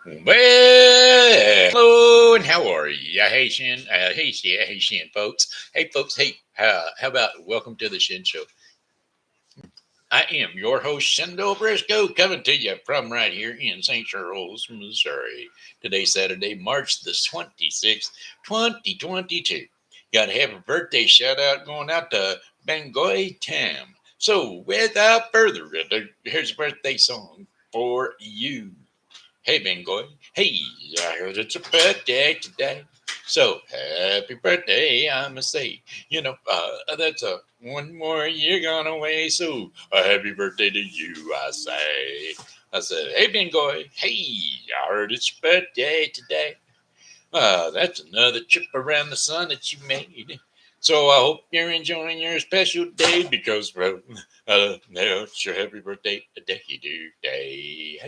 Well, hello, and how are you, Haitian? Haitian folks. Hey, folks. Hey, how about welcome to the Shen Show? I am your host, Shendo Briscoe, coming to you from right here in St. Charles, Missouri. Today's Saturday, March the 26th, 2022. Got to have a birthday shout out going out to Bangoai Tam. So, without further ado, here's a birthday song for you. Hey, Bangoy. Hey, I heard it's a birthday today. So, happy birthday, I must say. That's a one more year gone away. So, a happy birthday to you, I say. I said, hey, Bangoy. Hey, I heard it's your birthday today. That's another trip around the sun that you made. So I hope you're enjoying your special day because, well, it's your happy birthday today. Hey,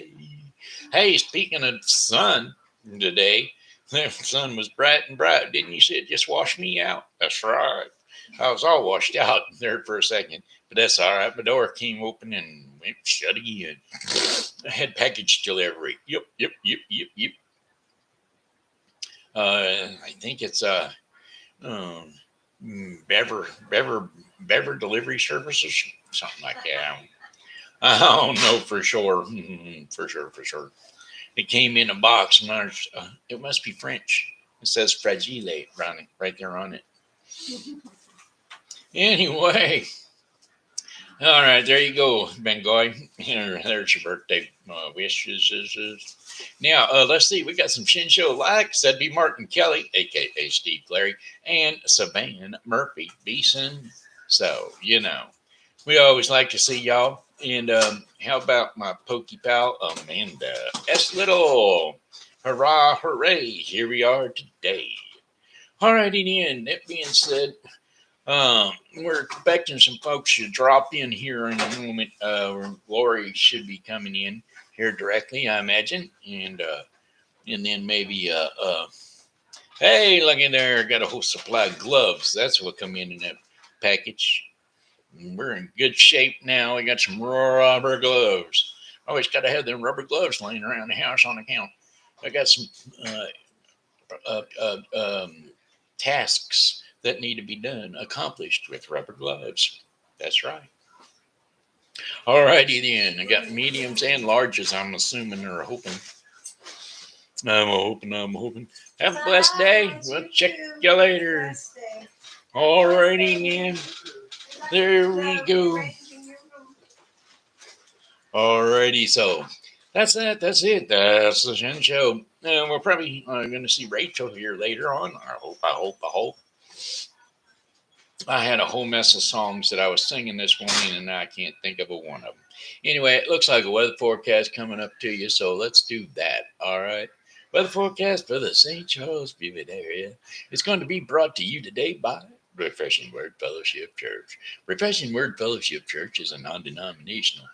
hey, speaking of sun today, the sun was bright and bright. Didn't you say it just washed me out? That's right. I was all washed out there for a second, but that's all right. My door came open and went shut again. I had package delivery. Yep. I think it's um, Bever Delivery Services, something like that. I don't know for sure. For sure. It came in a box, and it must be French. It says fragile right there on it. Anyway, all right, there you go, Bengoy. There's your birthday wishes. Now, let's see. We got some Shin Show likes. That'd be Martin Kelly, a.k.a. Steve Clary, and Savann Murphy Beason. So, we always like to see y'all. And how about my Pokey pal, Amanda S. Little? Hurrah, hooray. Here we are today. All righty, then. That being said, we're expecting some folks to drop in here in a moment. Lori should be coming in here directly, I imagine, and then maybe hey, look in there, got a whole supply of gloves. That's what come in that package. We're in good shape now. We got some rubber gloves. Always got to have them rubber gloves laying around the house on account. I got some uh, uh, um, tasks that need to be done, accomplished with rubber gloves. That's right. All righty then. I got mediums and larges, I'm assuming, or hoping. I'm hoping. Have a blessed day. We'll check you later. All righty then. There we go. Alrighty, so that's it. That's it. That's the Shen Show. We're probably going to see Rachel here later on. I hope. I had a whole mess of songs that I was singing this morning, and I can't think of a one of them. Anyway, it looks like a weather forecast coming up to you, so let's do that. All right. Weather forecast for the St. Charles vivid area. It's going to be brought to you today by Refreshing Word Fellowship Church. Refreshing Word Fellowship Church is a non-denominational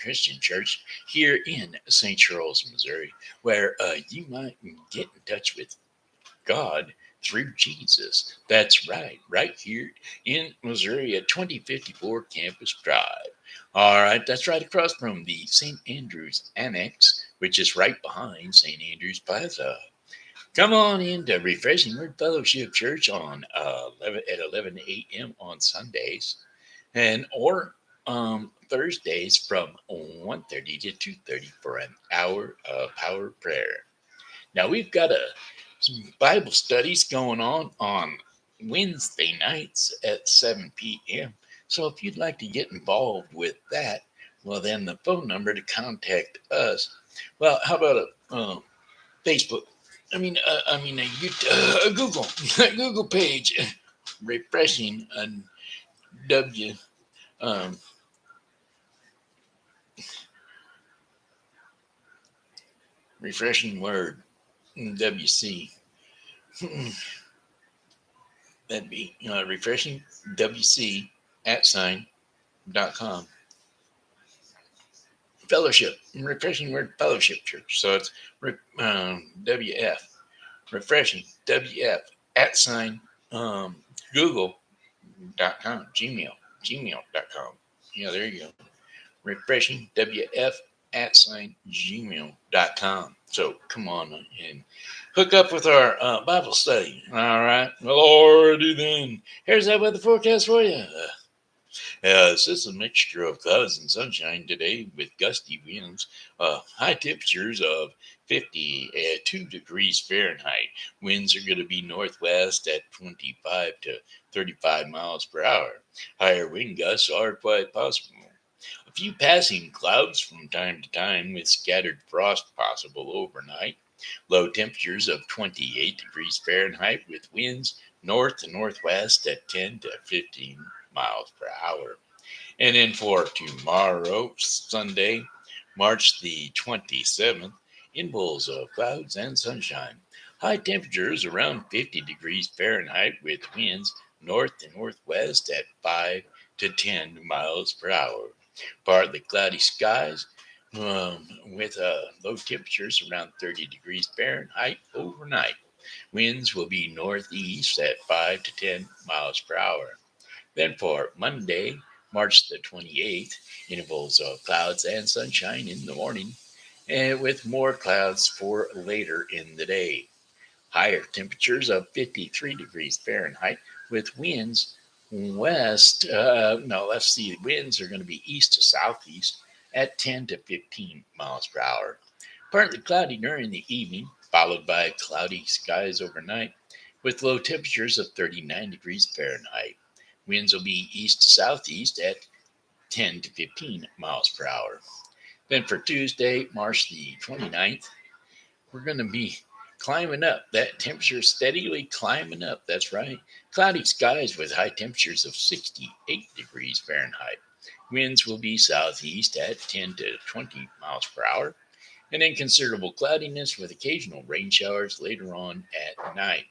Christian church here in St. Charles, Missouri, where you might get in touch with God through Jesus. That's right here in Missouri at 2054 Campus Drive. All right, that's right across from the St. Andrews Annex, which is right behind St. Andrews Plaza. Come on in to Refreshing Word Fellowship Church on 11 a.m. on Sundays, or Thursdays from 1:30 to 2:30 for an hour of power prayer. Now we've got some Bible studies going on Wednesday nights at 7 p.m. So if you'd like to get involved with that, well, then the phone number to contact us. Well, how about a Facebook? A Google Google page, refreshing W. Um, refreshing word WC. That'd be refreshing WC @sign.com. Fellowship, refreshing word fellowship church. So it's WF, refreshing WF @ google.com, gmail.com. Yeah, there you go. Refreshing WF @gmail.com. So come on and hook up with our Bible study. All right. Well, already then. Here's that weather forecast for you. This is a mixture of clouds and sunshine today with gusty winds, high temperatures of 52 degrees Fahrenheit. Winds are going to be northwest at 25 to 35 miles per hour. Higher wind gusts are quite possible. A few passing clouds from time to time with scattered frost possible overnight. Low temperatures of 28 degrees Fahrenheit with winds north to northwest at 10 to 15 miles per hour. And then for tomorrow, Sunday, March the 27th, intervals of clouds and sunshine. High temperatures around 50 degrees Fahrenheit with winds north to northwest at 5 to 10 miles per hour. Partly cloudy skies with low temperatures around 30 degrees Fahrenheit overnight. Winds will be northeast at 5 to 10 miles per hour. Then for Monday, March the 28th, intervals of clouds and sunshine in the morning, and with more clouds for later in the day. Higher temperatures of 53 degrees Fahrenheit with winds west. No, let's see. Winds are going to be east to southeast at 10 to 15 miles per hour. Partly cloudy during the evening, followed by cloudy skies overnight, with low temperatures of 39 degrees Fahrenheit. Winds will be east to southeast at 10 to 15 miles per hour. Then for Tuesday, March the 29th, we're going to be climbing up. That temperature steadily climbing up. That's right. Cloudy skies with high temperatures of 68 degrees Fahrenheit. Winds will be southeast at 10 to 20 miles per hour. And then considerable cloudiness with occasional rain showers later on at night.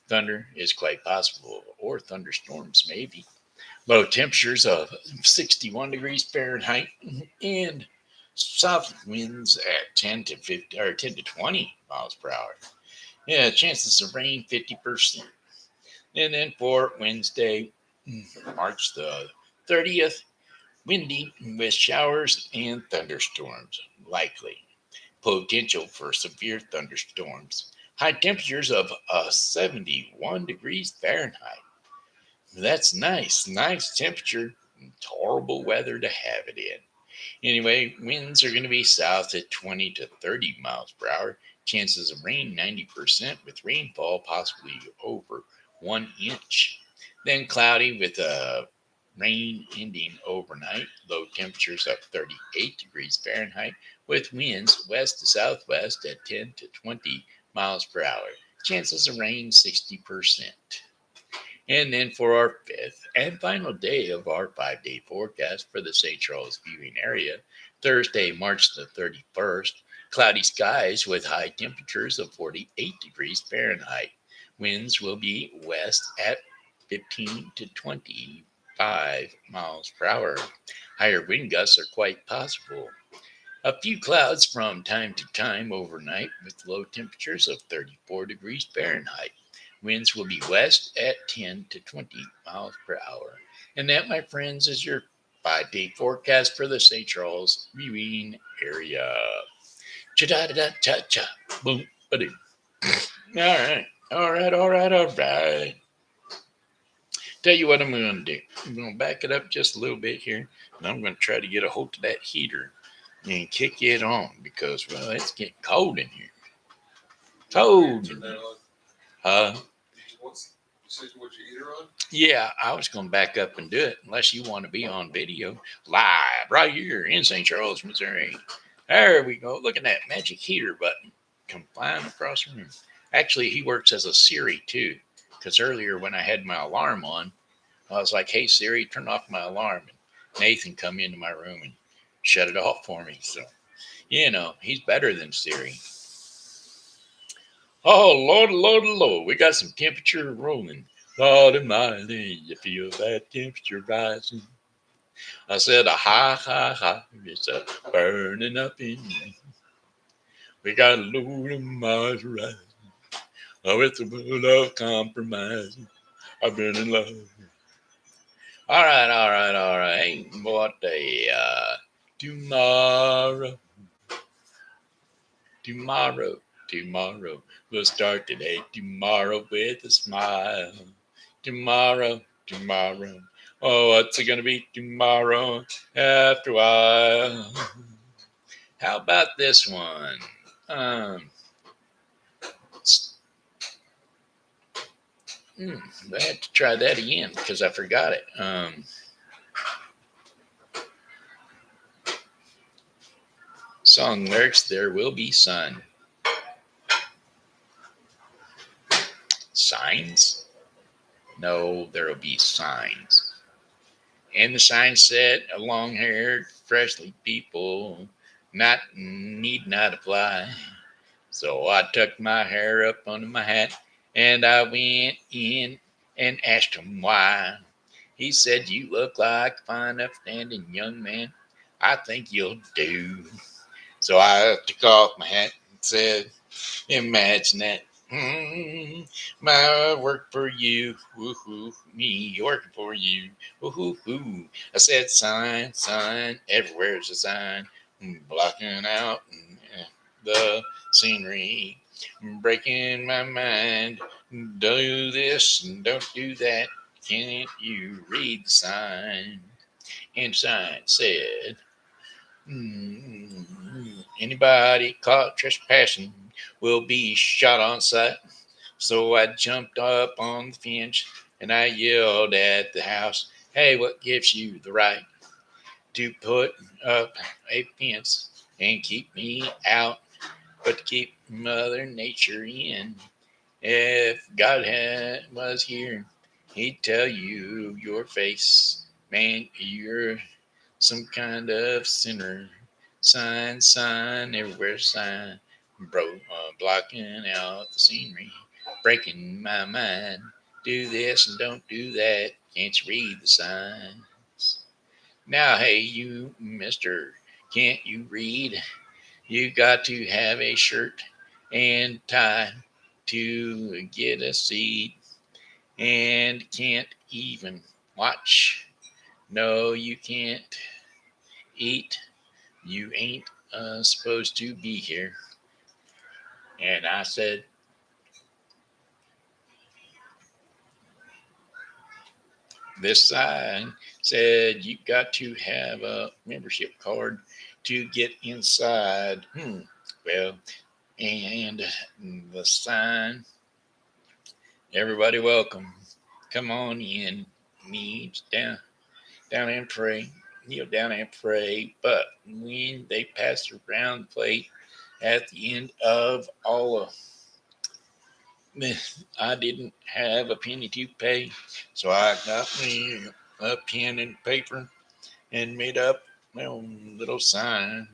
Thunder is quite possible, or thunderstorms maybe. Low temperatures of 61 degrees Fahrenheit and south winds at 10 to 50 or 10 to 20 miles per hour. Yeah, chances of rain 50%. And then for Wednesday, March the 30th, windy with showers and thunderstorms likely. Potential for severe thunderstorms. High temperatures of 71 degrees Fahrenheit. That's nice. Nice temperature. Horrible weather to have it in. Anyway, winds are going to be south at 20 to 30 miles per hour. Chances of rain 90% with rainfall possibly over 1 inch. Then cloudy with rain ending overnight. Low temperatures of 38 degrees Fahrenheit with winds west to southwest at 10 to 20 miles per hour. Chances of rain 60%. And then for our fifth and final day of our 5-day forecast for the St. Charles viewing area, Thursday, March the 31st, cloudy skies with high temperatures of 48 degrees Fahrenheit. Winds will be west at 15 to 25 miles per hour. Higher wind gusts are quite possible. A few clouds from time to time overnight with low temperatures of 34 degrees Fahrenheit. Winds will be west at 10 to 20 miles per hour. And that, my friends, is your 5-day forecast for the St. Charles viewing area. Cha-da-da-da-cha-cha. Boom, ba-doom. All right, all right, all right, all right. Tell you what I'm going to do. I'm going to back it up just a little bit here, and I'm going to try to get a hold of that heater and kick it on because, well, it's getting cold in here. Cold. Yeah, I was going to back up and do it unless you want to be on video live right here in St. Charles, Missouri. There we go. Look at that magic heater button come flying across the room. Actually, he works as a Siri too, because earlier when I had my alarm on, I was like, "Hey Siri, turn off my alarm." And Nathan come into my room and shut it off for me. So, he's better than Siri. Oh, Lord, Lord, Lord, we got some temperature rolling. Lord Almighty, you feel that temperature rising. I said, a high, high, high, it's burning up in me. We got a load of miles rising. Oh, it's a world of compromise. I've been in love. All right, all right, all right. What a tomorrow. tomorrow, tomorrow. We'll start today, tomorrow with a smile. Tomorrow, tomorrow. Oh, what's it gonna be tomorrow after a while? How about this one? Um, I have to try that again because I forgot it. Song lyrics: There will be sun. Signs? No, there will be signs. And the sign said, long-haired, freshly people need not apply. So I tucked my hair up under my hat and I went in and asked him why. He said, you look like a fine, upstanding young man. I think you'll do. So I took off my hat and said, imagine that. My work for you. Woohoo. Me working for you. Woohoo. I said, sign, sign. Everywhere's a sign. Blocking out the scenery. Breaking my mind. Do this and don't do that. Can't you read the sign? And sign said, anybody caught trespassing will be shot on sight. So I jumped up on the fence and I yelled at the house, hey, what gives you the right to put up a fence and keep me out, but to keep Mother Nature in? If God was here, he'd tell you your face, man, you're some kind of sinner. Sign, sign, everywhere sign. Blocking out the scenery, breaking my mind. Do this and don't do that. Can't you read the signs? Now, hey, you, mister, can't you read? You got to have a shirt and tie to get a seat and can't even watch. No, you can't eat. You ain't supposed to be here. And I said, this sign said you got to have a membership card to get inside. Well, and the sign, everybody welcome. Come on in. Knees down and pray. Kneel down and pray. But when they passed around the plate at the end of all of I didn't have a penny to pay, so I got me a pen and paper and made up my own little sign.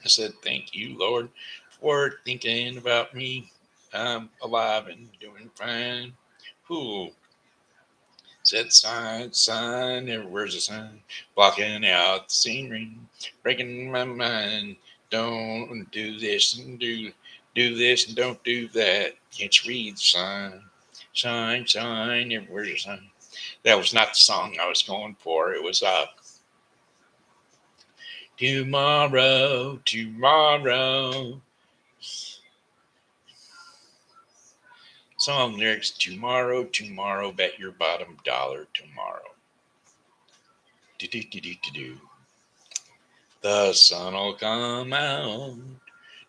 I said, thank you, Lord, for thinking about me. I'm alive and doing fine. Who said sign, sign, everywhere's a sign, blocking out the scenery, breaking my mind. Don't do this and do this and don't do that. Can't you read the sign? Sign, sign, everywhere's a sign. That was not the song I was going for. It was tomorrow, tomorrow. Song lyrics: tomorrow, tomorrow, bet your bottom dollar tomorrow. Do. The sun'll come out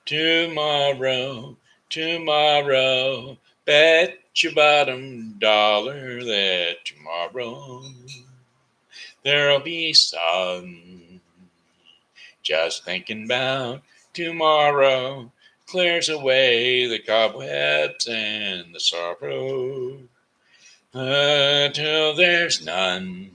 tomorrow, tomorrow. Bet your bottom dollar that tomorrow there'll be sun. Just thinking about tomorrow clears away the cobwebs and the sorrow until there's none.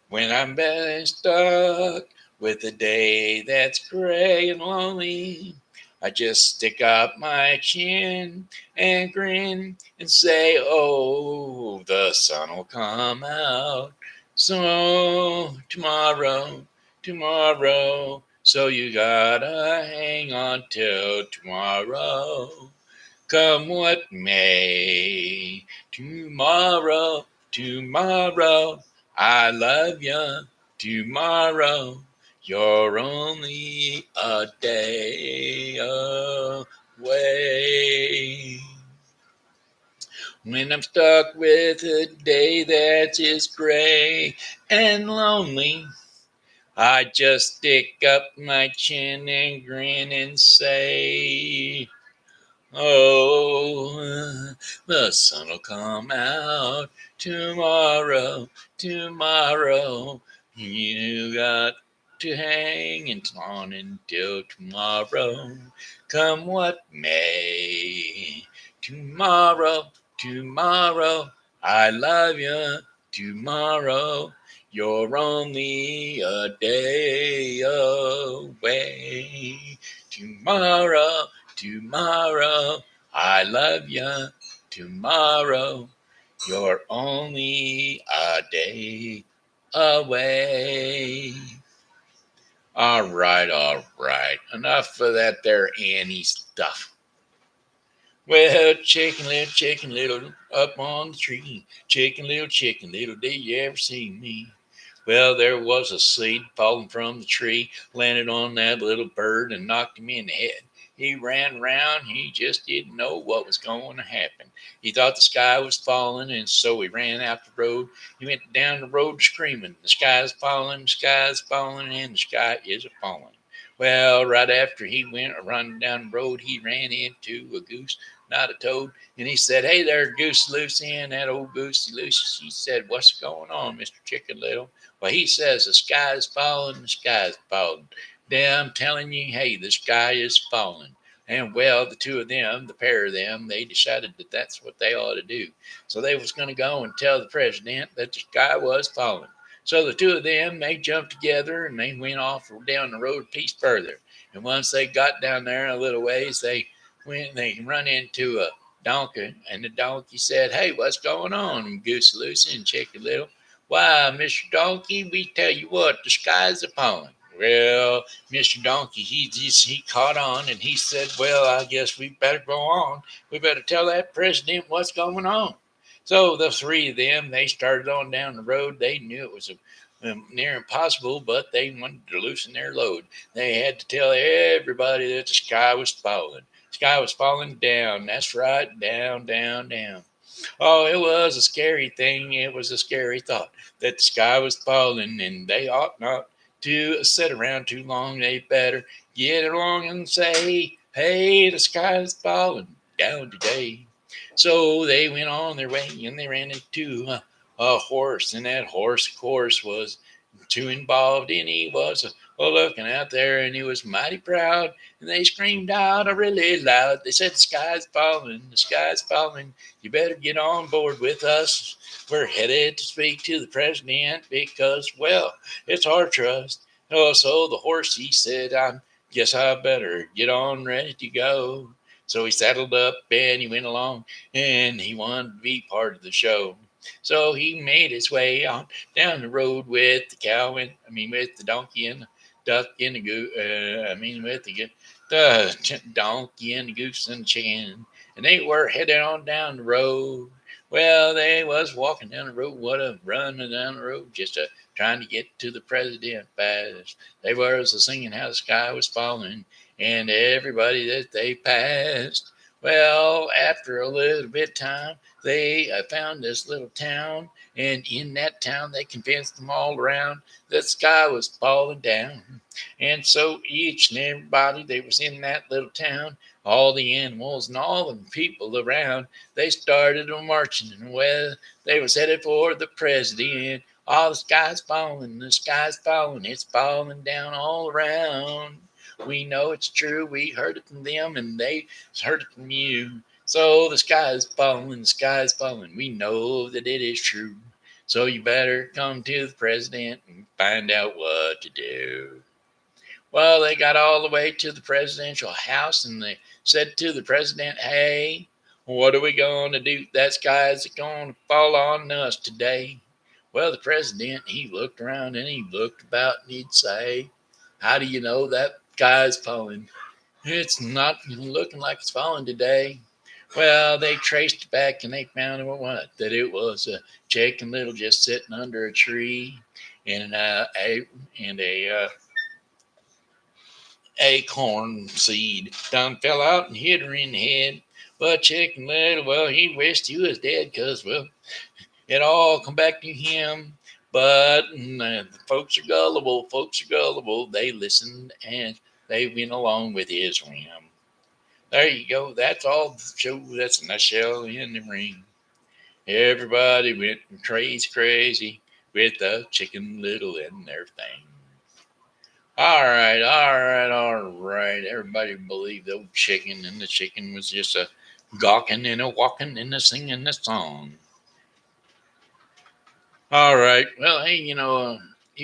When I'm best stuck with a day that's gray and lonely, I just stick up my chin and grin and say, oh, the sun will come out. So tomorrow, tomorrow, so you gotta hang on till tomorrow. Come what may, tomorrow, tomorrow, I love you. Tomorrow, You're only a day away. When I'm stuck with a day that's just gray and lonely, I just stick up my chin and grin and say, oh, the sun'll come out tomorrow, tomorrow. You got to hang on until tomorrow, come what may. Tomorrow, tomorrow, I love you. Tomorrow, you're only a day away. Tomorrow, tomorrow, I love you. Tomorrow, you're only a day away. All right, all right. Enough of that there Annie stuff. Well, chicken little, up on the tree. Chicken little, did you ever see me? Well, there was a seed falling from the tree, landed on that little bird and knocked him in the head. He ran round, he just didn't know what was going to happen. He thought the sky was falling, and so he ran out the road. He went down the road screaming, the sky's falling, the sky's falling, and the sky is falling. Well, right after he went running down the road, he ran into a goose, not a toad, and he said, hey there, Goose Lucy, and that old Goosey Lucy. She said, what's going on, Mr. Chicken Little? Well, he says the sky is falling, the sky is falling. Then I'm telling you, hey, the sky is falling. And well, the two of them, the pair of them, they decided that that's what they ought to do. So they was going to go and tell the president that the sky was falling. So the two of them, they jumped together and they went off down the road a piece further. And once they got down there a little ways, they run into a donkey, and the donkey said, hey, what's going on, Goose Lucy and Chicken Little? Why, Mr. Donkey, we tell you what, the sky's a falling. Well, Mr. Donkey, he caught on and he said, well, I guess we better go on. We better tell that president what's going on. So the three of them, they started on down the road. They knew it was near impossible, but they wanted to loosen their load. They had to tell everybody that the sky was falling. The sky was falling down. That's right, down, down, down. Oh, it was a scary thing. It was a scary thought that the sky was falling, and they ought not to sit around too long. They better get along and say, hey, the sky is falling down today. So they went on their way, and they ran into a horse, and that horse, of course, was too involved, and he was looking out there, and he was mighty proud, and they screamed out really loud. They said, the sky's falling, the sky's falling. You better get on board with us. We're headed to speak to the president because, well, it's our trust. Oh, so the horse, he said, I guess I better get on ready to go. So he saddled up and he went along, and he wanted to be part of the show. So he made his way on down the road with the cow and with the donkey and the duck and the goose. With the donkey and the goose and the chicken, and they were headed on down the road. Well, they was walking down the road, what a running down the road, just trying to get to the president fast. They was singing how the sky was falling, and everybody that they passed. Well, after a little bit of time, they found this little town, and in that town, they convinced them all around that the sky was falling down. And so each and everybody that was in that little town, all the animals and all the people around, they started marching, and well, they was headed for the president. All the sky's falling, the sky's falling, it's falling down all around. We know it's true. We heard it from them, and they heard it from you. So the sky is falling, the sky is falling. We know that it is true. So you better come to the president and find out what to do. Well, they got all the way to the presidential house, and they said to the president, hey, what are we going to do? That sky's going to fall on us today. Well, the president, he looked around and he looked about and he'd say, how do you know that sky's falling? It's not looking like it's falling today. Well, they traced it back and they found what? That it was a chicken little just sitting under a tree, and a acorn seed done fell out and hit her in the head. But Chicken Little, well, he wished he was dead because, well, it all come back to him. But folks are gullible. Folks are gullible. They listened and they went along with his whim. There you go. That's all the show. That's a nutshell in the ring. Everybody went crazy, crazy with the Chicken Little and their thing. All right, all right, all right. Everybody believed the old chicken, and the chicken was just a gawking and a walking and a singing a song. All right. Well, hey, you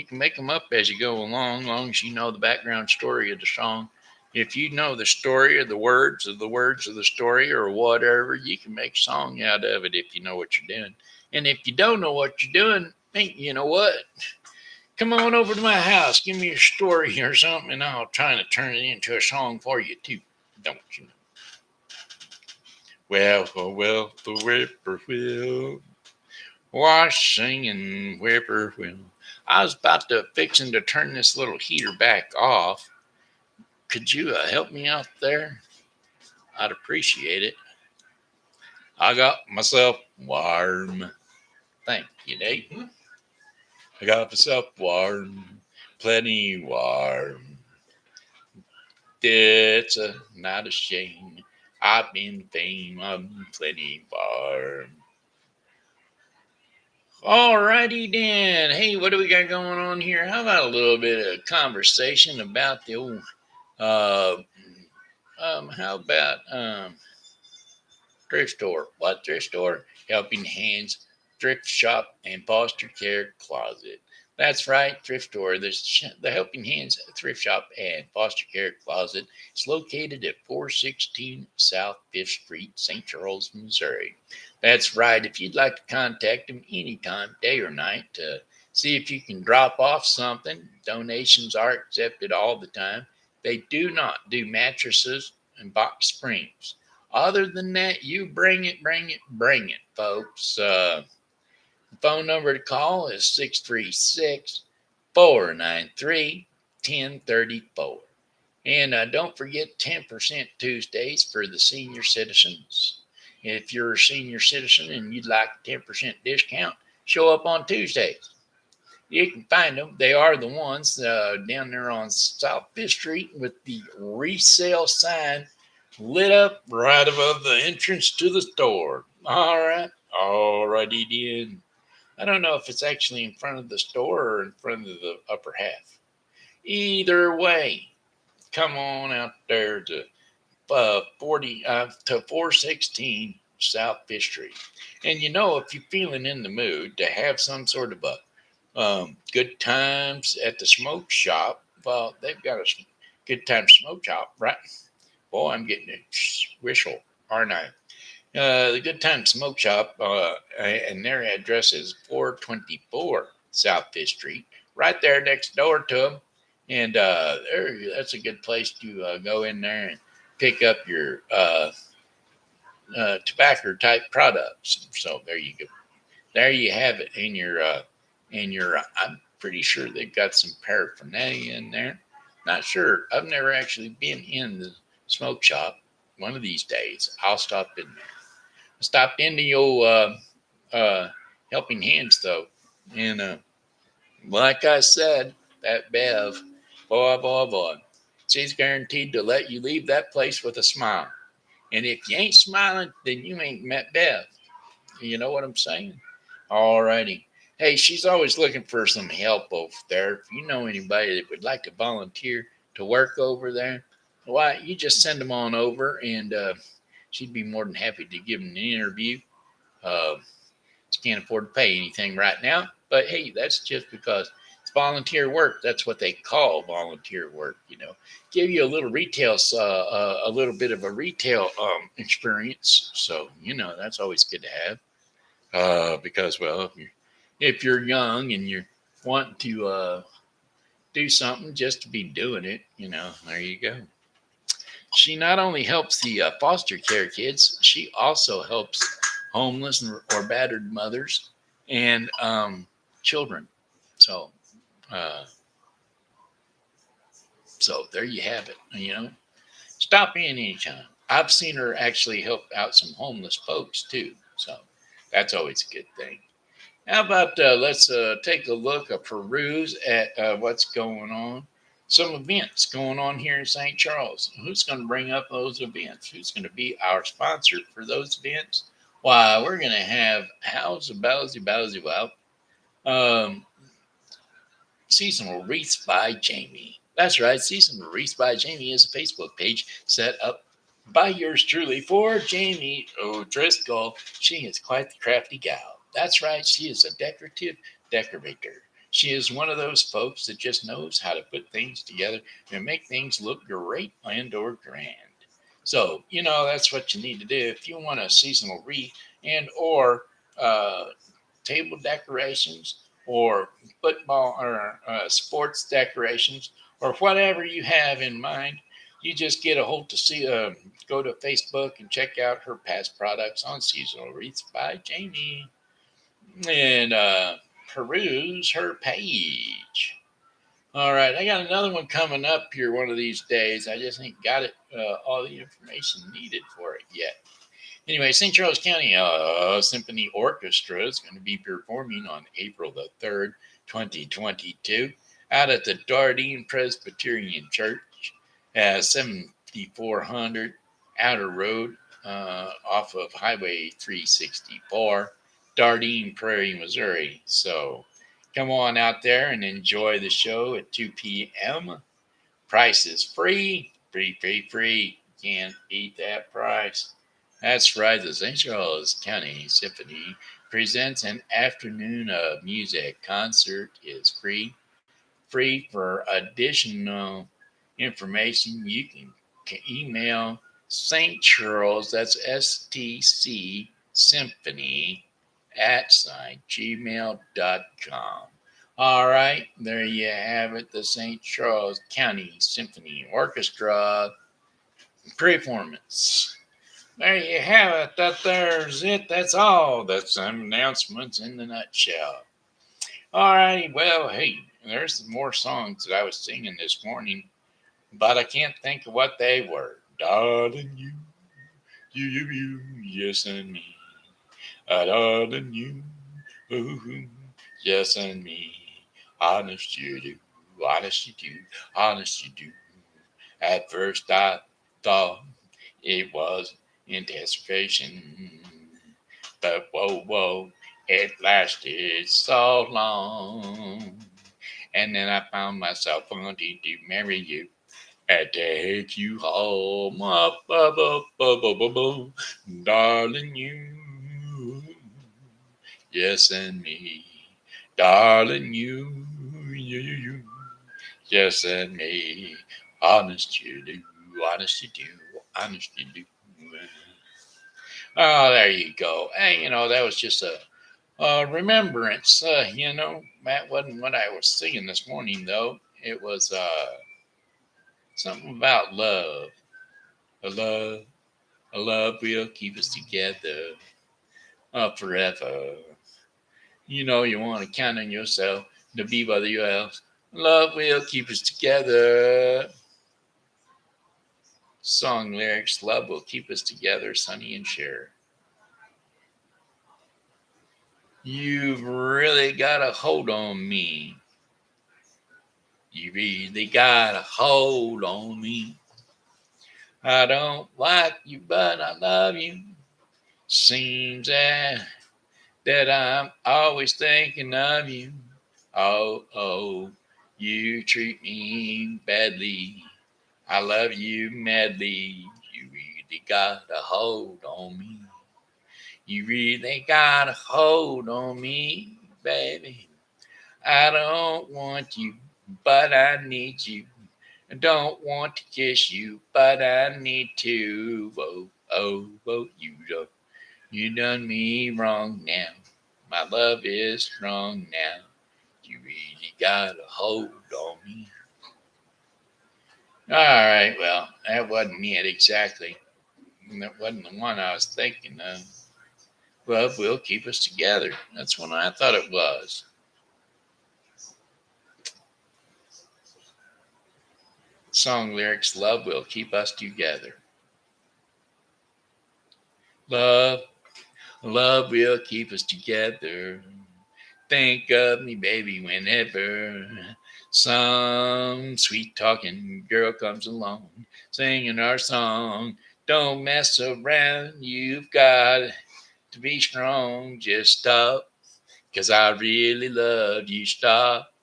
can make them up as you go along, long as you know the background story of the song. If you know the story or the words of the story or whatever, you can make a song out of it if you know what you're doing. And if you don't know what you're doing, hey, you know what? Come on over to my house. Give me a story or something, and I'll try to turn it into a song for you, too. Don't you know? Well, oh, well, the whippoorwill was singing whippoorwill. I was about to fixing to turn this little heater back off. Could you help me out there? I'd appreciate it. I got myself warm. Thank you, Nate. I got myself warm, plenty warm. It's not a shame. I've been fame. I'm plenty warm. Alrighty then. Hey, what do we got going on here? How about a little bit of conversation about the old how about thrift store? What thrift store? Helping Hands Thrift Shop and Foster Care Closet. That's right, thrift store. The Helping Hands Thrift Shop and Foster Care Closet is located at 416 South 5th Street, St. Charles, Missouri. That's right. If you'd like to contact them anytime, day or night, to see if you can drop off something, donations are accepted all the time. They do not do mattresses and box springs. Other than that, you bring it, folks. The phone number to call is 636 493 1034. And don't forget 10% Tuesdays for the senior citizens. If you're a senior citizen and you'd like a 10% discount, show up on Tuesdays. You can find them. They are the ones down there on South 5th Street with the resale sign lit up right above the entrance to the store. All right. All righty then. I don't know if it's actually in front of the store or in front of the upper half. Either way, come on out there to 416 South 5th Street. And if you're feeling in the mood to have some sort of a good times at the smoke shop, well, they've got a good time smoke shop, right? Boy, I'm getting a whistle, aren't I? The Good Time Smoke Shop, and their address is 424 South 5th Street, right there next door to them. And that's a good place to go in there and pick up your tobacco type products. So there you go. There you have it in your I'm pretty sure they've got some paraphernalia in there. Not sure. I've never actually been in the smoke shop. One of these days, I'll stop in there. I stopped in the old Helping Hands, though. And like I said, that Bev, boy, she's guaranteed to let you leave that place with a smile. And if you ain't smiling, then you ain't met Bev. You know what I'm saying? All righty. Hey, she's always looking for some help over there. If you know anybody that would like to volunteer to work over there, why, you just send them on over, and she'd be more than happy to give them an interview. She can't afford to pay anything right now, but hey, that's just because it's volunteer work. That's what they call volunteer work. Give you a little retail, a little bit of a retail experience. So that's always good to have. Because well, if you're young and you're wanting to do something just to be doing it, there you go. She not only helps the foster care kids, she also helps homeless or battered mothers and children. So So there you have it. Stop in anytime. I've seen her actually help out some homeless folks too. So that's always a good thing. How about let's take a look, peruse at what's going on. Some events going on here in St. Charles. Who's going to bring up those events? Who's going to be our sponsor for those events? Why, we're going to have How's a Bowsy Bowsy Wow. Seasonal Wreaths by Jamie. That's right, Seasonal Wreaths by Jamie is a Facebook page set up by yours truly for Jamie O'Driscoll. She is quite the crafty gal. That's right, she is a decorative decorator. She is one of those folks that just knows how to put things together and make things look great and or grand. So, that's what you need to do if you want a seasonal wreath and or uh, table decorations or football or sports decorations or whatever you have in mind. You just get a hold to go to Facebook and check out her past products on Seasonal Wreaths by Jamie and peruse her page. All right, I got another one coming up here one of these days. I just ain't got it all the information needed for it yet. Anyway, St. Charles County Symphony Orchestra is going to be performing on April the 3rd, 2022, out at the Dardine Presbyterian Church at 7400 Outer Road off of Highway 364, Dardine Prairie, Missouri. So come on out there and enjoy the show at 2 p.m. Price is free, free, free, free. Can't beat that price. That's right, the St. Charles County Symphony presents an afternoon of music. Concert is free. Free for additional information, you can email St. Charles, that's STC Symphony at gmail.com. All right, there you have it, the St. Charles County Symphony Orchestra performance. There you have it. There's it. That's all. That's some announcements in the nutshell. All right. Well, hey, there's some more songs that I was singing this morning, but I can't think of what they were. Darling, you, yes, and me. Darling, you, ooh, yes, and me. Honest you do, honest you do, honest you do. At first I thought it was anticipation, but whoa, it lasted so long. And then I found myself wanting to marry you and take you home, darling, you, yes, and me, darling, you, yes, and me, honest you do, honest you do, honest you do. Oh, there you go. Hey, that was just a remembrance. That wasn't what I was singing this morning, though. It was something about love. A love, a love will keep us together forever. You want to count on yourself to be with you else. Love will keep us together. Song lyrics, love will keep us together, Sonny and Cher. You've really got a hold on me. You really got a hold on me. I don't like you, but I love you. Seems that I'm always thinking of you. Oh, you treat me badly. I love you madly. You really got a hold on me. You really got a hold on me, baby. I don't want you, but I need you. I don't want to kiss you, but I need to. You done me wrong now. My love is strong now. You really got a hold on me. All right, well, that wasn't it exactly. That wasn't the one I was thinking of. Love will keep us together. That's what I thought it was. Song lyrics, love will keep us together. Love, love will keep us together. Think of me, baby, whenever some sweet talking girl comes along, singing our song. Don't mess around, you've got to be strong. Just stop, 'cause I really love you. Stop,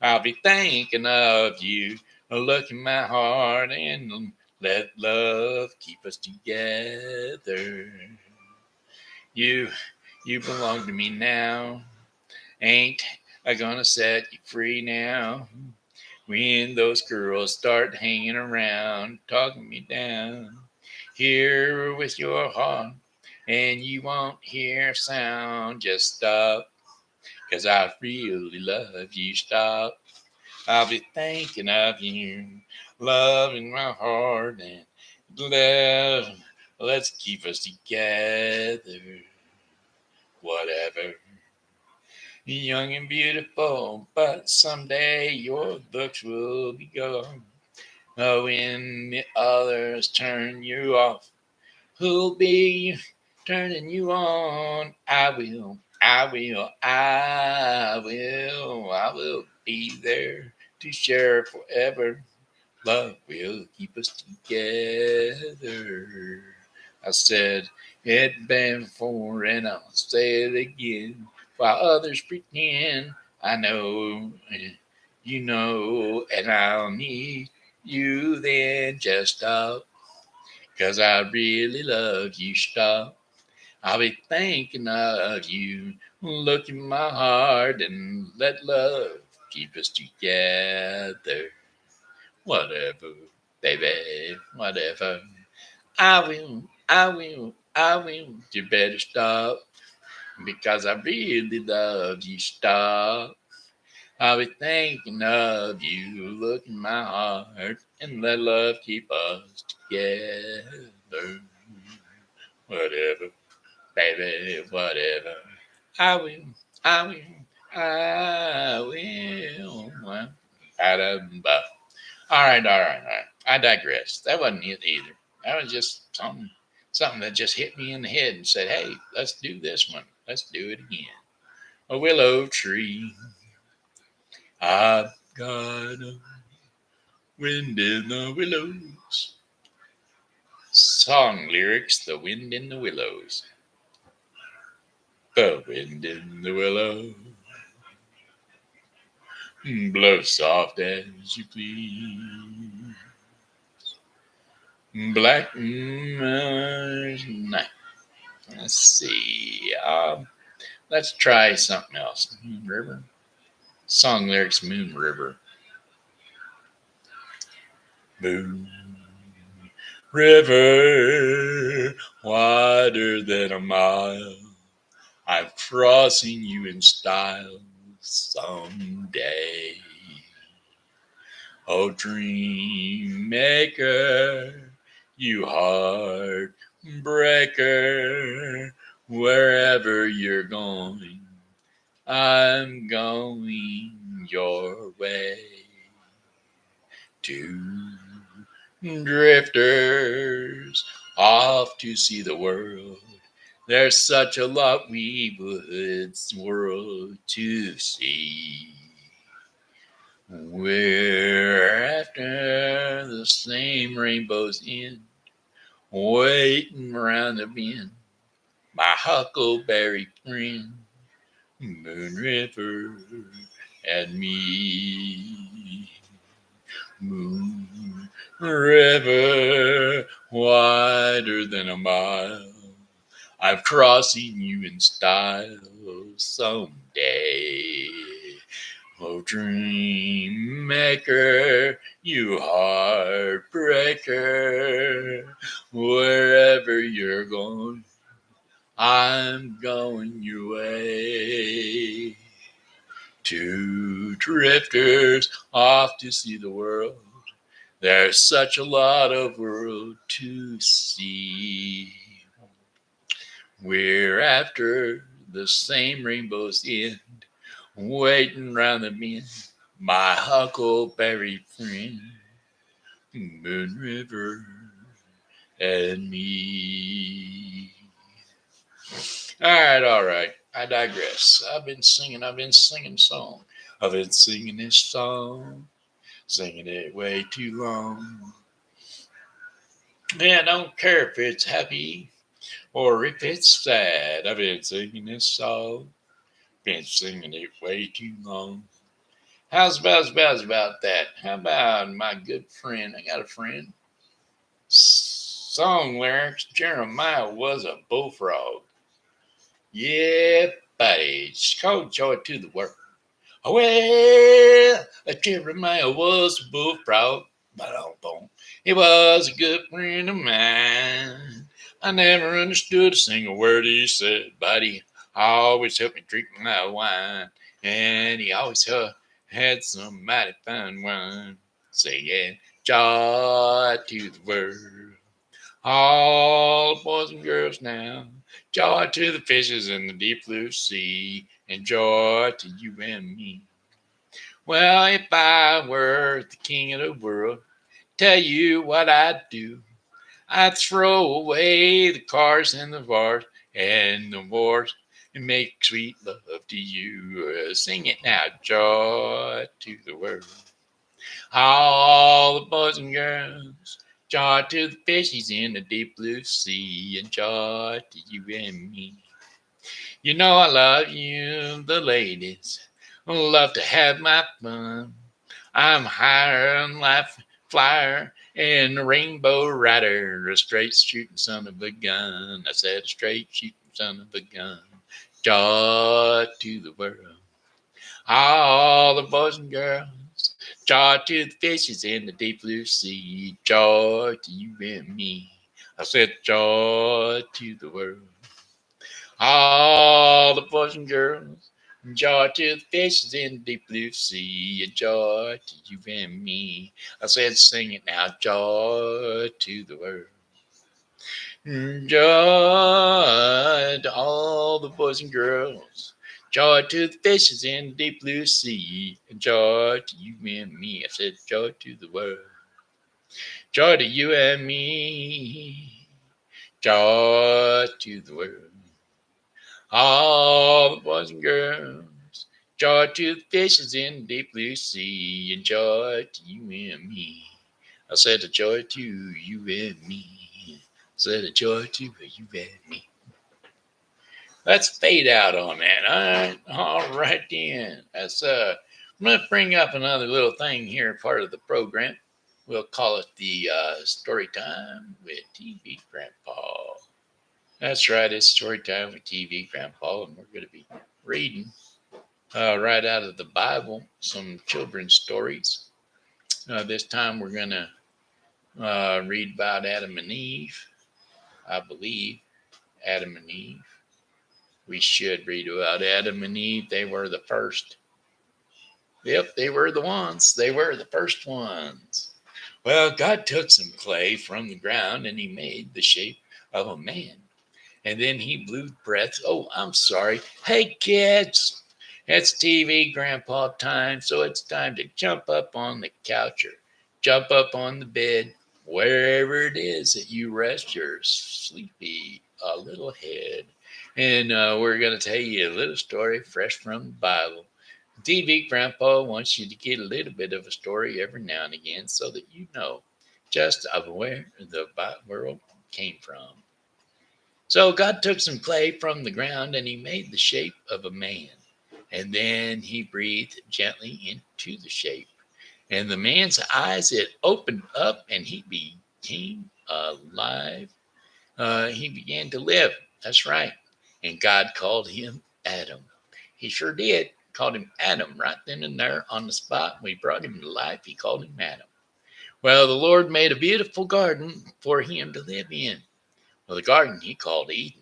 I'll be thinking of you. Look in my heart and let love keep us together. You, you belong to me now. Ain't I gonna set you free now? When those girls start hanging around, talking me down, here with your heart, and you won't hear a sound. Just stop, 'cause I really love you. Stop, I'll be thinking of you, love in my heart, and love. Let's keep us together, whatever. Young and beautiful, but someday your looks will be gone. Oh, when the others turn you off, who'll be turning you on? I will be there to share forever. Love will keep us together. I said it before and I'll say it again. While others pretend, I know, you know, and I'll need you then. Just stop, 'cause I really love you. Stop, I'll be thinking of you. Look in my heart and let love keep us together. Whatever, baby, whatever. I will. You better stop, because I really love you. Stop. I'll be thinking of you. Look in my heart and let love keep us together. Whatever, baby, whatever. I will, I will, I will. Ba-da-ba. All right. I digress. That wasn't it either. That was just something that just hit me in the head and said, "Hey, let's do this one. Let's do it again." A willow tree. I've got a wind in the willows. Song lyrics: The wind in the willows. The wind in the willow. Blow soft as you please. Black night. Let's see. Let's try something else. Moon River. Song lyrics: Moon River. Moon River, wider than a mile. I'm crossing you in style someday. Oh, dream maker, you heartbreaker, wherever you're going, I'm going your way. Two drifters off to see the world. There's such a lot we would world to see. We're after the same rainbow's end, waiting around the bend. My huckleberry friend, Moon River and me. Moon River, wider than a mile. I'm crossing you in style someday. Oh, dream maker, you heartbreaker, wherever you're going, I'm going your way. Two drifters off to see the world. There's such a lot of world to see. We're after the same rainbow's end, waiting round the bend. My huckleberry friend, Moon River and me. All right. I digress. I've been singing song. I've been singing this song, singing it way too long. Man, I don't care if it's happy or if it's sad. I've been singing this song, been singing it way too long. How's about that? How about my good friend? I got a friend. Song lyrics: Jeremiah was a bullfrog. Yeah, buddy. It's called Joy to the World. Well, Jeremiah was a bullfrog, but he was a good friend of mine. I never understood a single word he said, but he always helped me drink my wine. And he always had some mighty fine wine. Saying, joy to the world. All the boys and girls now. Joy to the fishes in the deep blue sea. And joy to you and me. Well, if I were the king of the world, tell you what I'd do. I'd throw away the cars and the bars and the wars and make sweet love to you. Sing it now, joy to the world. All the boys and girls, joy to the fishies in the deep blue sea, and joy to you and me. You know I love you, the ladies. Love to have my fun. I'm higher than life flyer and a rainbow rider, a straight shooting son of a gun. I said a straight shooting son of a gun. Joy to the world. All the boys and girls. Joy to the fishes in the deep blue sea. Joy to you and me. I said joy to the world. All the boys and girls. Joy to the fishes in the deep blue sea. And joy to you and me. I said sing it now. Joy to the world. Joy to all the boys and girls. Joy to the fishes in the deep blue sea. And joy to you and me. I said joy to the world. Joy to you and me. Joy to the world. All the boys and girls. Joy to the fishes in the deep blue sea. And joy to you and me. I said a joy to you and me. I said a joy to you and me. Let's fade out on that. All right then. I'm gonna bring up another little thing here, part of the program. We'll call it the story time with TV Grandpa. That's right, it's story time with TV Grandpa, and we're going to be reading right out of the Bible some children's stories. This time we're going to read about Adam and Eve. I believe Adam and Eve. We should read about Adam and Eve. They were the first. Yep, they were the ones. They were the first ones. Well, God took some clay from the ground and he made the shape of a man. And then he blew breath. Oh, I'm sorry. Hey, kids, it's TV Grandpa time. So it's time to jump up on the couch or jump up on the bed, wherever it is that you rest your sleepy little head. And we're going to tell you a little story fresh from the Bible. TV Grandpa wants you to get a little bit of a story every now and again so that you know just of where the world came from. So God took some clay from the ground and he made the shape of a man. And then he breathed gently into the shape. And the man's eyes, it opened up and he became alive. He began to live. That's right. And God called him Adam. He sure did. Called him Adam right then and there on the spot. We brought him to life. He called him Adam. Well, the Lord made a beautiful garden for him to live in. Well, the garden he called Eden.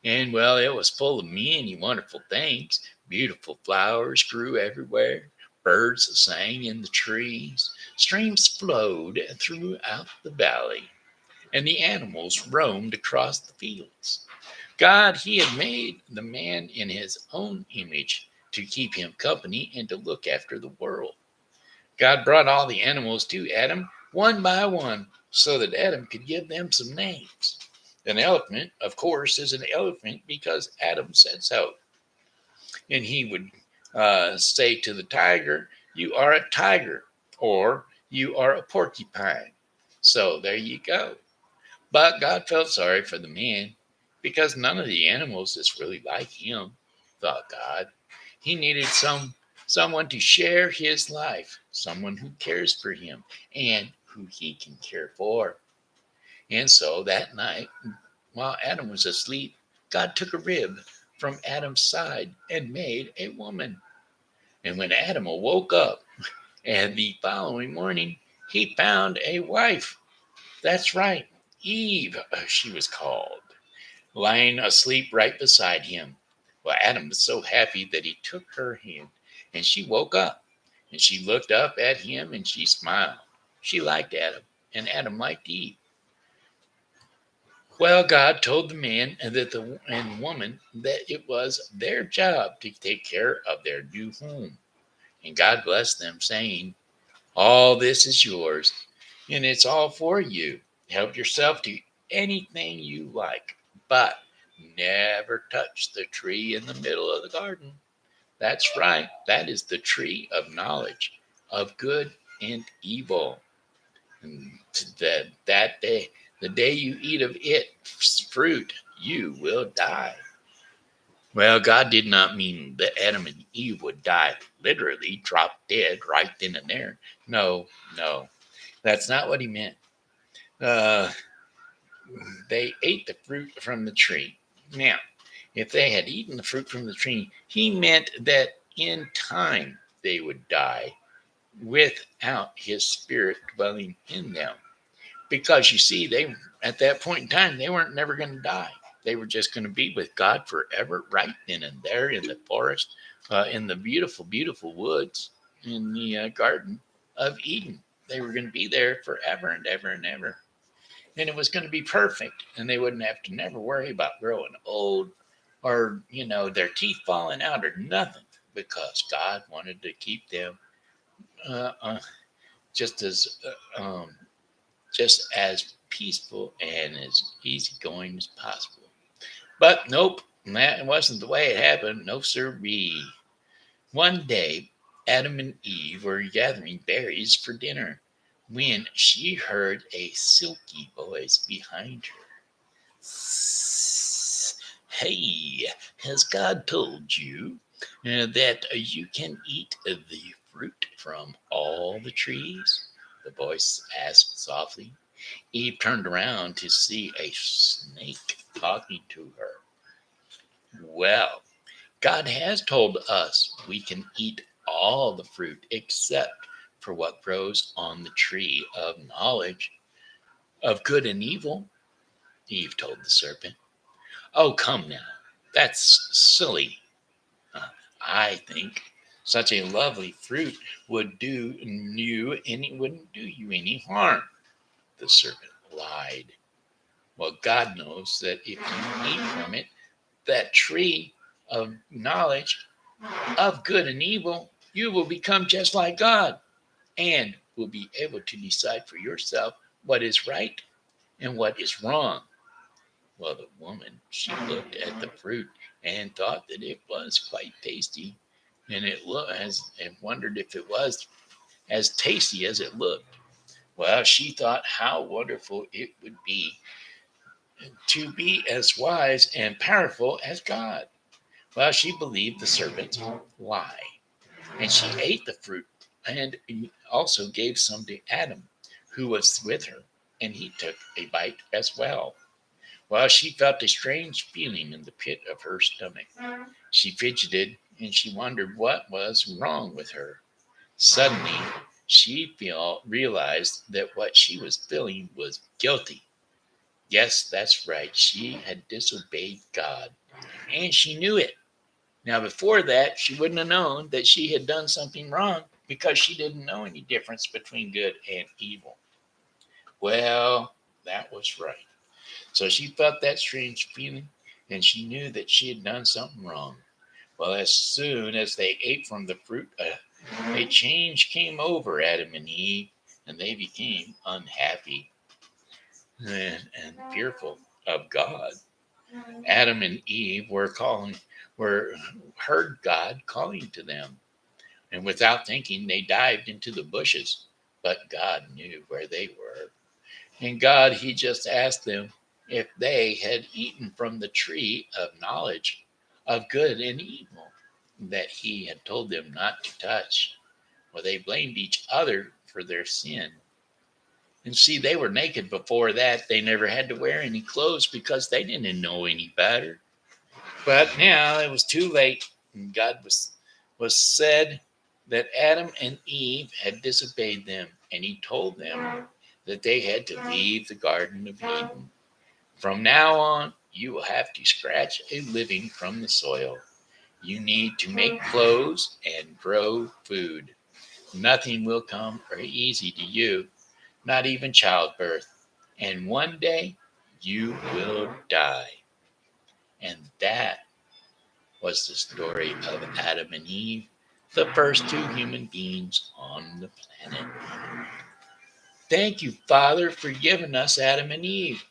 And well, it was full of many wonderful things. Beautiful flowers grew everywhere. Birds sang in the trees. Streams flowed throughout the valley. And the animals roamed across the fields. God, he had made the man in his own image to keep him company and to look after the world. God brought all the animals to Adam one by one, so that Adam could give them some names. An elephant, of course, is an elephant because Adam said so. And he would say to the tiger, "You are a tiger," or "You are a porcupine." So there you go. But God felt sorry for the man because none of the animals is really like him, thought God. He needed someone to share his life, someone who cares for him and who he can care for. And so that night, while Adam was asleep, God took a rib from Adam's side and made a woman. And when Adam woke up and the following morning, he found a wife. That's right, Eve, she was called, lying asleep right beside him. Well, Adam was so happy that he took her hand and she woke up and she looked up at him and she smiled. She liked Adam and Adam liked Eve. Well, God told the man and woman that it was their job to take care of their new home. And God blessed them, saying, "All this is yours, and it's all for you. Help yourself to anything you like, but never touch the tree in the middle of the garden." That's right, that is the tree of knowledge of good and evil. And that day, the day you eat of its fruit, you will die. Well, God did not mean that Adam and Eve would die literally, drop dead right then and there. No, no, that's not what he meant. Uh, they ate the fruit from the tree. Now, if they had eaten the fruit from the tree, he meant that in time they would die without his spirit dwelling in them. Because you see, they at that point in time they weren't never going to die. They were just going to be with God forever, right then and there in the forest, in the beautiful, beautiful woods, in the Garden of Eden. They were going to be there forever and ever and ever, and it was going to be perfect. And they wouldn't have to never worry about growing old, or their teeth falling out or nothing, because God wanted to keep them uh, uh, just as peaceful and as easygoing as possible. But nope, that wasn't the way it happened. No sirree. One day, Adam and Eve were gathering berries for dinner when she heard a silky voice behind her. "Hey, has God told you that you can eat the fruit from all the trees?" The voice asked softly. Eve turned around to see a snake talking to her. "Well, God has told us we can eat all the fruit except for what grows on the tree of knowledge of good and evil," Eve told the serpent. "Oh, come now. That's silly. I think such a lovely fruit wouldn't do you any harm," the serpent lied. "Well, God knows that if you eat from it, that tree of knowledge of good and evil, you will become just like God and will be able to decide for yourself what is right and what is wrong." Well, the woman, she looked at the fruit and thought that it was quite tasty, and and wondered if it was as tasty as it looked. Well, she thought how wonderful it would be to be as wise and powerful as God. Well, she believed the serpent's lie, and she ate the fruit and also gave some to Adam, who was with her, and he took a bite as well. Well, she felt a strange feeling in the pit of her stomach. She fidgeted and she wondered what was wrong with her. Suddenly, she realized that what she was feeling was guilty. Yes, that's right. She had disobeyed God, and she knew it. Now, before that, she wouldn't have known that she had done something wrong because she didn't know any difference between good and evil. Well, that was right. So she felt that strange feeling, and she knew that she had done something wrong. Well, as soon as they ate from the fruit, a change came over Adam and Eve. and they became unhappy and fearful of God. Adam and Eve were heard God calling to them, and without thinking, they dived into the bushes. But God knew where they were, and God, He just asked them if they had eaten from the tree of knowledge of good and evil that He had told them not to touch. Well, they blamed each other for their sin. And see, they were naked before that. They never had to wear any clothes because they didn't know any better. But now it was too late. And God was said that Adam and Eve had disobeyed them, and He told them that they had to leave the Garden of Eden. From now on, you will have to scratch a living from the soil. You need to make clothes and grow food. Nothing will come very easy to you, not even childbirth. And one day you will die. And that was the story of Adam and Eve, the first two human beings on the planet. Thank you, Father, for giving us Adam and Eve.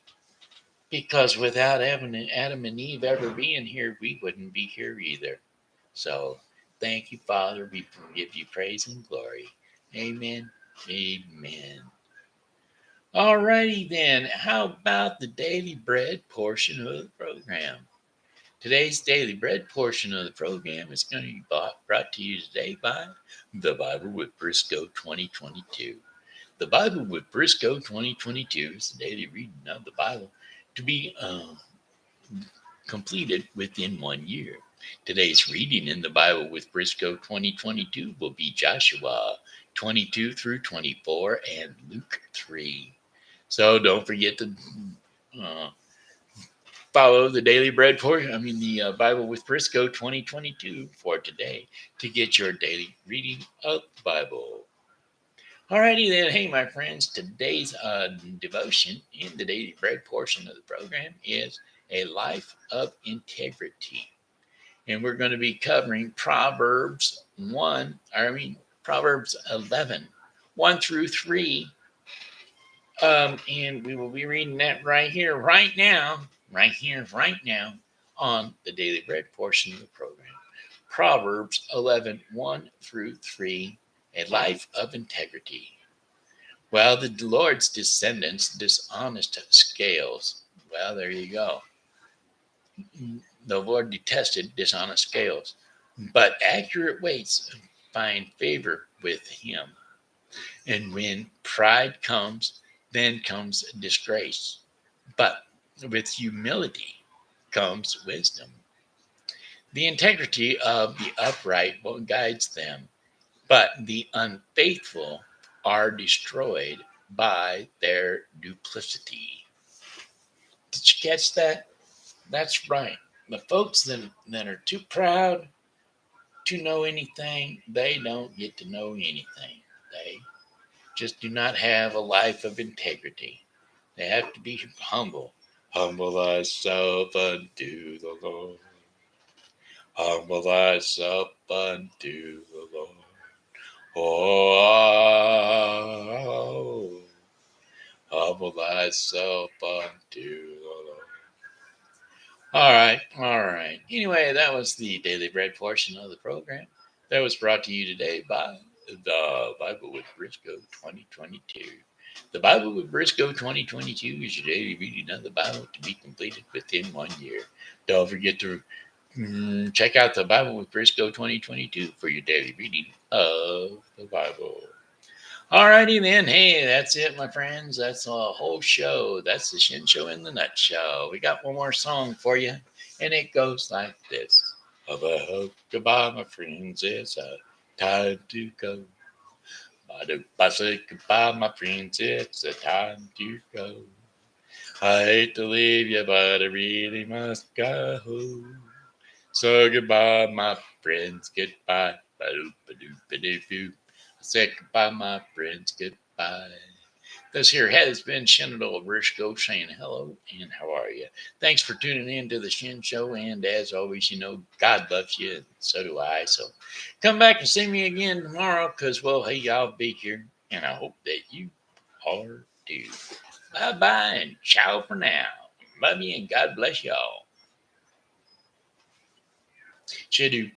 Because without Adam and Eve ever being here, we wouldn't be here either. So thank you, Father. We give you praise and glory. Amen. Amen. Alrighty then. How about the daily bread portion of the program? Today's daily bread portion of the program is going to be brought to you today by the Bible with Briscoe 2022. The Bible with Briscoe 2022 is the daily reading of the Bible to be completed within 1 year. Today's reading in the Bible with Briscoe 2022 will be Joshua 22 through 24 and Luke 3. So don't forget to follow the daily bread portion, the Bible with Briscoe 2022 for today to get your daily reading of the Bible. Alrighty then, hey my friends, today's devotion in the daily bread portion of the program is a life of integrity. And we're going to be covering Proverbs 11, 1 through 3. And we will be reading that right now, on the daily bread portion of the program. Proverbs 11, 1 through 3, a life of integrity. Well, the Lord's descendants dishonest scales. Well, there you go. The Lord detested dishonest scales, but accurate weights find favor with Him. And when pride comes, then comes disgrace. But with humility comes wisdom. The integrity of the upright guides them, but the unfaithful are destroyed by their duplicity. Did you catch that? That's right. The folks that are too proud to know anything, they don't get to know anything. They just do not have a life of integrity. They have to be humble. Humble thyself unto the Lord. Humble thyself unto the Lord. Oh, humble thyself unto the Lord. All right. Anyway, that was the daily bread portion of the program. That was brought to you today by the Bible with Briscoe 2022. The Bible with Briscoe 2022 is your daily reading of the Bible to be completed within 1 year. Don't forget to check out the Bible with Briscoe 2022 for your daily reading of the Bible. Alrighty then. Hey, that's it, my friends. That's a whole show. That's the Shen Show in the nutshell. We got one more song for you, and it goes like this. Goodbye, my friends. It's time to go. I say goodbye, my friends. It's time to go. I hate to leave you, but I really must go. So goodbye, my friends. Goodbye. Ba-doop-ba-doop-ba-doop-doop. I said goodbye, my friends. Goodbye. This here has been Shenandoah Briscoe saying hello and how are you? Thanks for tuning in to the Shen Show. And as always, God loves you and so do I. So come back and see me again tomorrow because, well, hey, I'll be here. And I hope that you are too. Bye-bye and ciao for now. Love you and God bless y'all. Should do.